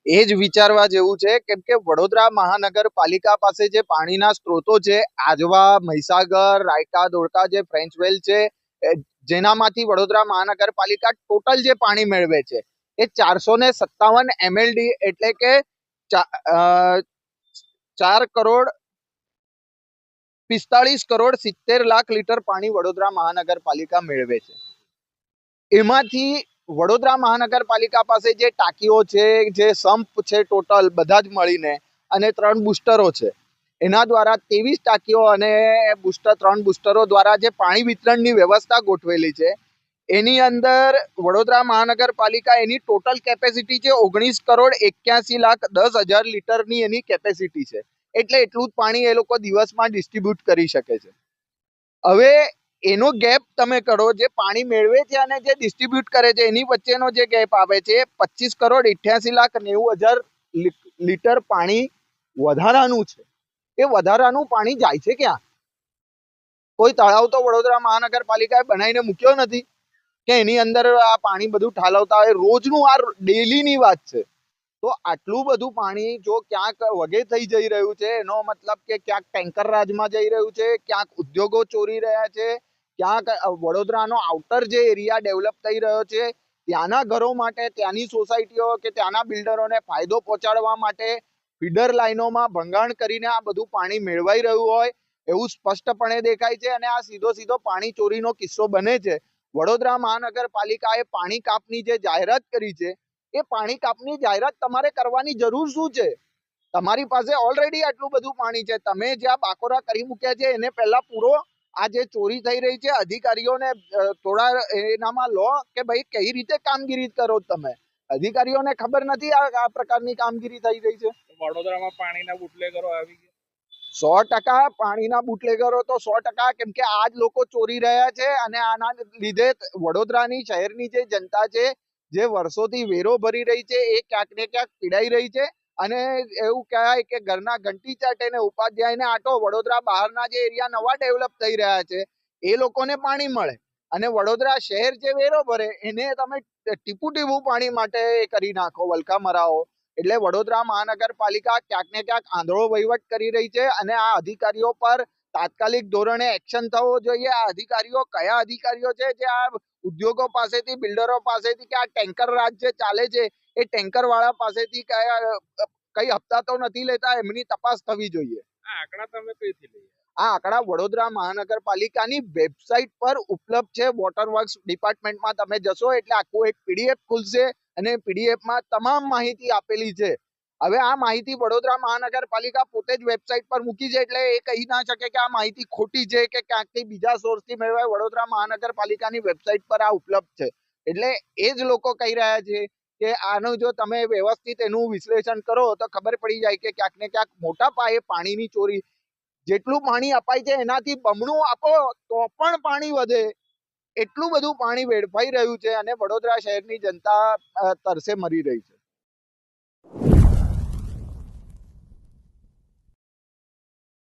એ જ વિચારવા જેવું છે, કેમ કે વડોદરા મહાનગરપાલિકા પાસે જે પાણીના સ્ત્રોતો છે, આજવા, મહીસાગર, રાયકા, ધોળકા, જે ફ્રેન્ચ વેલ છે, જેનામાંથી વડોદરા મહાનગરપાલિકા ટોટલ જે પાણી મેળવે છે એ 457 MLD, એટલે કે 4,45,70,00,000 લીટર પાણી વડોદરા મહાનગરપાલિકા મેળવે છે. એમાંથી વડોદરા મહાનગરપાલિકા પાસે જે ટાંકીઓ છે, જે સંપ છે, ટોટલ બધા જ મળીને અને 3 બુસ્ટરો છે, એના દ્વારા 23 ટાંકીઓ અને 3 બુસ્ટરો દ્વારા જે પાણી વિતરણની વ્યવસ્થા ગોઠવેલી છે, એની અંદર વડોદરા મહાનગરપાલિકા એની ટોટલ કેપેસિટી છે 19,81,10,00,000 લીટરની એની કેપેસિટી છે. એટલે એટલું જ પાણી એ લોકો દિવસમાં ડિસ્ટ્રીબ્યુટ કરી શકે છે. હવે એનો ગેપ તમે કરો, જે પાણી મેળવે છે અને જે ડિસ્ટ્રીબ્યુટ કરે છે એની વચ્ચેનો જે ગેપ આવે છે, 25,88,90,000 લીટર પાણી વધારાનું છે. એ વધારાનું પાણી જાય છે ક્યાં? કોઈ તળાવ તો વડોદરા મહાનગરપાલિકાએ બનાવીને મૂક્યો નથી કે એની અંદર આ પાણી બધું ઠાલવતા હોય. રોજનું આ ડેલીની વાત છે. તો આટલું બધું પાણી જો ક્યાંક વગે થઈ જઈ રહ્યું છે, એનો મતલબ કે ક્યાંક ટેન્કર રાજમાં જઈ રહ્યું છે, ક્યાંક ઉદ્યોગો ચોરી રહ્યા છે, ક્યાંક વડોદરાનો આઉટર જે એરિયા ડેવલપ થઈ રહ્યો છે, ત્યાંના ઘરો માટે, ત્યાંની સોસાયટીઓ કે ત્યાંના બિલ્ડરોને ફાયદો પહોંચાડવા માટે ફીડર લાઈનોમાં ભંગાણ કરીને આ બધું પાણી મેળવાઈ રહ્યું હોય એવું સ્પષ્ટપણે દેખાય છે. અને આ સીધો પાણી ચોરીનો કિસ્સો બને છે. વડોદરા મહાનગરપાલિકાએ પાણી કાપની જે જાહેરાત કરી છે, એ પાણી કાપની જાહેરાત તમારે કરવાની જરૂર શું છે? તમારી પાસે ઓલરેડી આટલું બધું પાણી છે. તમે જ્યાં બાકોરા કરી મૂક્યા છે એને પહેલા પૂરો. આ જે ચોરી થઈ રહી છે, અધિકારીઓને થોડા એનામાં લો કે ભાઈ કઈ રીતે કામગીરી કરો. તમે અધિકારીઓને ખબર નથી આ પ્રકારની કામગીરી થઈ રહી છે. વડોદરામાં પાણીના બુટલેગરો આવી ગયા. 100% પાણીના બુટલેગરો તો 100%, કેમ કે આ જ લોકો ચોરી રહ્યા છે. અને આના લીધે વડોદરાની શહેરની જે જનતા છે, જે વર્ષોથી વેરો ભરી રહી છે, એ ક્યાંક ને ક્યાંક પીડાઈ રહી છે. અને એવું કહેવાય કે ઘરના ઘંટી ચાટે ને ઉપાધ્યાયને આટો. વડોદરા બહારના જે એરિયા નવા ડેવલપ થઈ રહ્યા છે, એ લોકોને પાણી મળે, અને વડોદરા શહેર જે વેરો ભરે એને તમે ટીપું પાણી માટે કરી નાખો, વલખા મરાવો. એટલે વડોદરા મહાનગરપાલિકા ક્યાંક ને ક્યાંક આંધળો વહીવટ કરી રહી છે. અને આ અધિકારીઓ પર તાત્કાલિક ધોરણે એક્શન થવો જોઈએ. આ અધિકારીઓ કયા અધિકારીઓ છે જે આ ઉદ્યોગો પાસેથી, બિલ્ડરો પાસેથી, કે આ ટેન્કર રાજ જે ચાલે છે એ ટેન્કર વાળા પાસેથી કઈ હપ્તા તો નથી લેતા? એમની તપાસ થવી જોઈએ. આ આંકડા તમે કઈથી લઈ? આ આંકડા વડોદરા મહાનગરપાલિકાની વેબસાઇટ પર ઉપલબ્ધ છે. વોટર વર્ક્સ ડિપાર્ટમેન્ટમાં તમે જશો એટલે આખું એક પીડીએફ ખુલશે, અને પીડીએફમાં તમામ માહિતી આપેલી છે. હવે આ માહિતી વડોદરા મહાનગરપાલિકા પોતે જ વેબસાઇટ પર મૂકી છે, એટલે એ કહી ના શકે કે આ માહિતી ખોટી છે કે ક્યાંકથી બીજા સોર્સથી મેળવાય. વડોદરા મહાનગરપાલિકાની વેબસાઇટ પર આ ઉપલબ્ધ છે. એટલે એ જ લોકો કહી રહ્યા છે કે આનું જો તમે વ્યવસ્થિત એનું વિશ્લેષણ કરો તો ખબર પડી જાય કે ક્યાંક ને ક્યાંક મોટા પાયે પાણીની ચોરી. જેટલું પાણી અપાય છે એનાથી બમણું આપો તો પણ પાણી વધે, એટલું બધું પાણી વેડફાઈ રહ્યું છે. અને વડોદરા શહેરની જનતા તરસે મરી રહી છે.